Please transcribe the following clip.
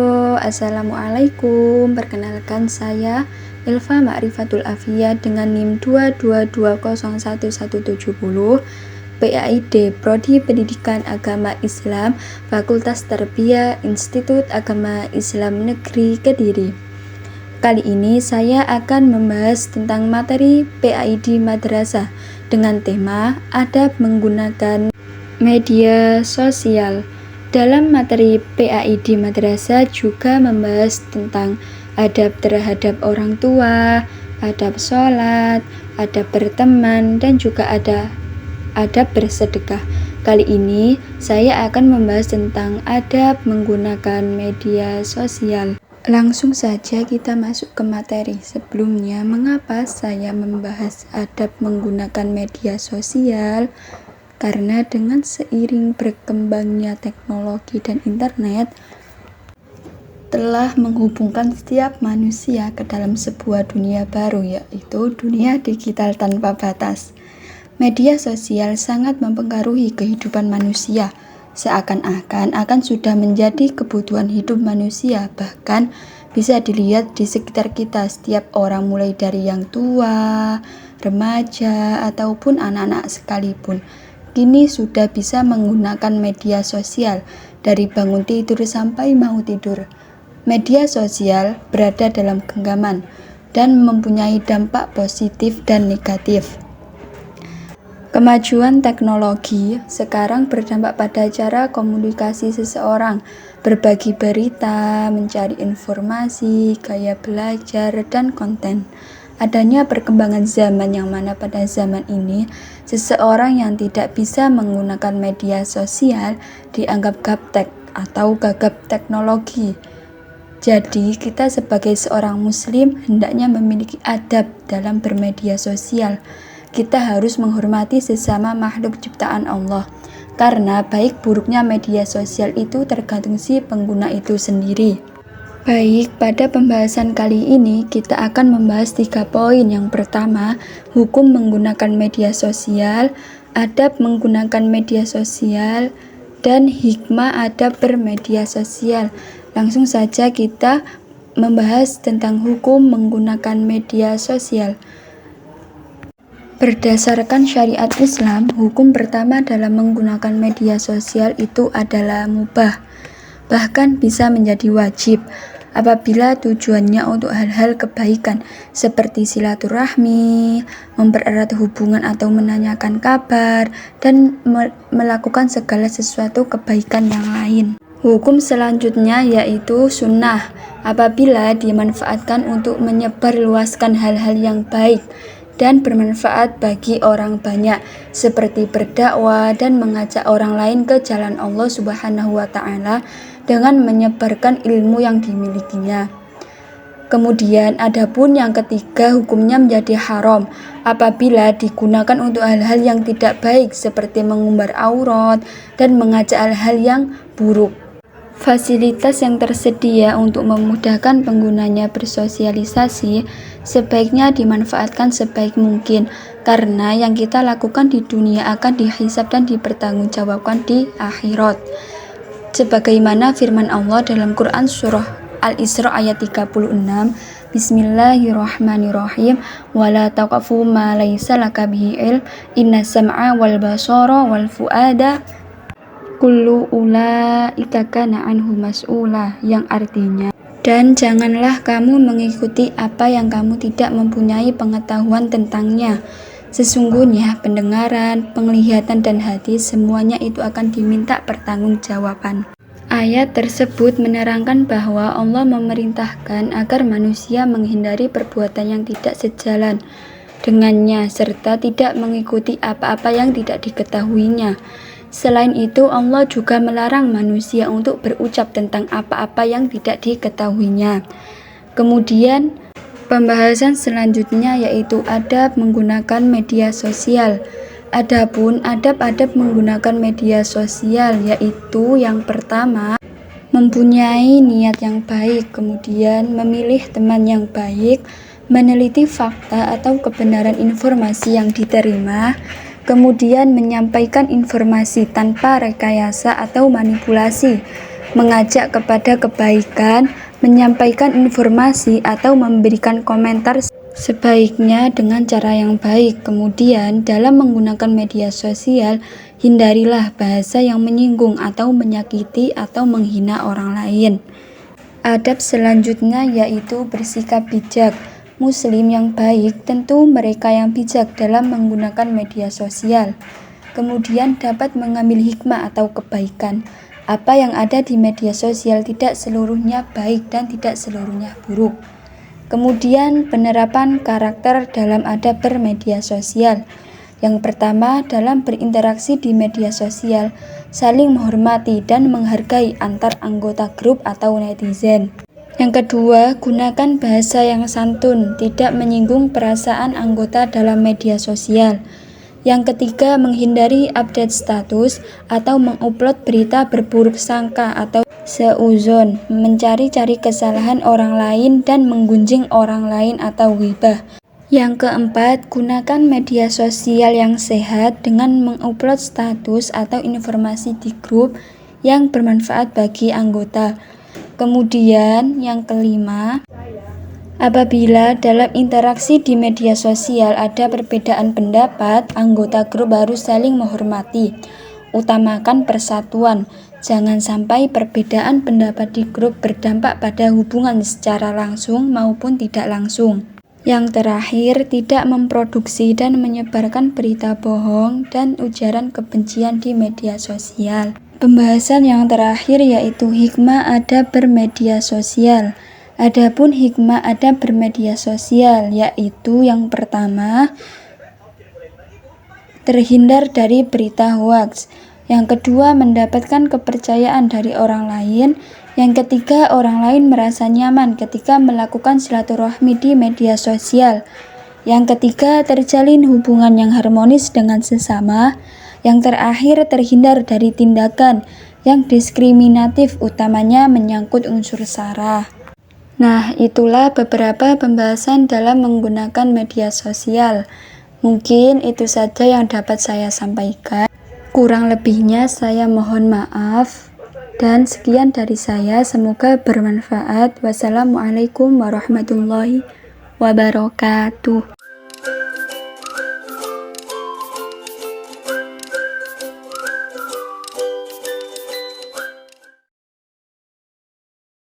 Halo, assalamualaikum. Perkenalkan saya Ilfa Ma'rifatul Afiyah dengan NIM 222011170 PAID Prodi Pendidikan Agama Islam Fakultas Tarbiyah Institut Agama Islam Negeri Kediri. Kali ini saya akan membahas tentang materi PAID Madrasah dengan tema adab menggunakan media sosial. Dalam materi PAID Madrasah juga membahas tentang adab terhadap orang tua, adab sholat, adab berteman, dan juga ada adab bersedekah. Kali ini saya akan membahas tentang adab menggunakan media sosial. Langsung saja kita masuk ke materi. Sebelumnya, mengapa saya membahas adab menggunakan media sosial? Karena dengan seiring berkembangnya teknologi dan internet telah menghubungkan setiap manusia ke dalam sebuah dunia baru, yaitu dunia digital tanpa batas. Media sosial sangat mempengaruhi kehidupan manusia, seakan-akan sudah menjadi kebutuhan hidup manusia. Bahkan bisa dilihat di sekitar kita, setiap orang mulai dari yang tua, remaja, ataupun anak-anak sekalipun kini sudah bisa menggunakan media sosial dari bangun tidur sampai mau tidur. Media sosial berada dalam genggaman dan mempunyai dampak positif dan negatif. Kemajuan teknologi sekarang berdampak pada cara komunikasi seseorang, berbagi berita, mencari informasi, gaya belajar, dan konten. Adanya perkembangan zaman yang mana pada zaman ini seseorang yang tidak bisa menggunakan media sosial dianggap gaptek atau gagap teknologi. Jadi kita sebagai seorang muslim hendaknya memiliki adab dalam bermedia sosial. Kita harus menghormati sesama makhluk ciptaan Allah, karena baik buruknya media sosial itu tergantung si pengguna itu sendiri. Baik, pada pembahasan kali ini kita akan membahas 3 poin. Yang pertama, hukum menggunakan media sosial, adab menggunakan media sosial, dan hikmah adab bermedia sosial. Langsung saja kita membahas tentang hukum menggunakan media sosial. Berdasarkan syariat Islam, hukum pertama dalam menggunakan media sosial itu adalah mubah, bahkan bisa menjadi wajib apabila tujuannya untuk hal-hal kebaikan seperti silaturahmi, mempererat hubungan atau menanyakan kabar, dan melakukan segala sesuatu kebaikan yang lain. Hukum selanjutnya yaitu sunnah, apabila dimanfaatkan untuk menyebarluaskan hal-hal yang baik dan bermanfaat bagi orang banyak, seperti berdakwah dan mengajak orang lain ke jalan Allah Subhanahu wa Ta'ala dengan menyebarkan ilmu yang dimilikinya. Kemudian adapun yang ketiga, hukumnya menjadi haram apabila digunakan untuk hal-hal yang tidak baik seperti mengumbar aurat dan mengajak hal-hal yang buruk. Fasilitas yang tersedia untuk memudahkan penggunanya bersosialisasi sebaiknya dimanfaatkan sebaik mungkin, karena yang kita lakukan di dunia akan dihisab dan dipertanggungjawabkan di akhirat. Sebagaimana firman Allah dalam Quran surah Al-Isra ayat 36, Bismillahirrahmanirrahim, wala taqfu ma laysa laka bihi ilm, inna sam'a wal basara wal fuada kullu ulaika kana anhu mas'ula, yang artinya, dan janganlah kamu mengikuti apa yang kamu tidak mempunyai pengetahuan tentangnya. Sesungguhnya pendengaran, penglihatan, dan hati semuanya itu akan diminta pertanggungjawaban. Ayat tersebut menerangkan bahwa Allah memerintahkan agar manusia menghindari perbuatan yang tidak sejalan dengannya serta tidak mengikuti apa-apa yang tidak diketahuinya. Selain itu, Allah juga melarang manusia untuk berucap tentang apa-apa yang tidak diketahuinya. Kemudian pembahasan selanjutnya yaitu adab menggunakan media sosial. Adapun adab-adab menggunakan media sosial yaitu yang pertama, mempunyai niat yang baik, kemudian memilih teman yang baik, meneliti fakta atau kebenaran informasi yang diterima, kemudian menyampaikan informasi tanpa rekayasa atau manipulasi, mengajak kepada kebaikan, menyampaikan informasi, atau memberikan komentar sebaiknya dengan cara yang baik. Kemudian, dalam menggunakan media sosial, hindarilah bahasa yang menyinggung atau menyakiti atau menghina orang lain. Adab selanjutnya yaitu bersikap bijak. Muslim yang baik tentu mereka yang bijak dalam menggunakan media sosial. Kemudian dapat mengambil hikmah atau kebaikan. Apa yang ada di media sosial tidak seluruhnya baik dan tidak seluruhnya buruk. Kemudian penerapan karakter dalam adab bermedia sosial. Yang pertama, dalam berinteraksi di media sosial, saling menghormati dan menghargai antar anggota grup atau netizen. Yang kedua, gunakan bahasa yang santun, tidak menyinggung perasaan anggota dalam media sosial. Yang ketiga, menghindari update status atau mengupload berita berburuk sangka atau seuzon, mencari-cari kesalahan orang lain dan menggunjing orang lain atau ghibah. Yang keempat, gunakan media sosial yang sehat dengan mengupload status atau informasi di grup yang bermanfaat bagi anggota. Kemudian, yang kelima, apabila dalam interaksi di media sosial ada perbedaan pendapat, anggota grup harus saling menghormati. Utamakan persatuan. Jangan sampai perbedaan pendapat di grup berdampak pada hubungan secara langsung maupun tidak langsung. Yang terakhir, tidak memproduksi dan menyebarkan berita bohong dan ujaran kebencian di media sosial. Pembahasan yang terakhir yaitu hikmah adab bermedia sosial. Adapun hikmah adab bermedia sosial yaitu yang pertama, terhindar dari berita hoaks. Yang kedua, mendapatkan kepercayaan dari orang lain. Yang ketiga, orang lain merasa nyaman ketika melakukan silaturahmi di media sosial. Yang ketiga, terjalin hubungan yang harmonis dengan sesama. Yang terakhir, terhindar dari tindakan yang diskriminatif, utamanya menyangkut unsur sara. Nah, itulah beberapa pembahasan dalam menggunakan media sosial. Mungkin itu saja yang dapat saya sampaikan. Kurang lebihnya saya mohon maaf. Dan sekian dari saya, semoga bermanfaat. Wassalamualaikum warahmatullahi wabarakatuh.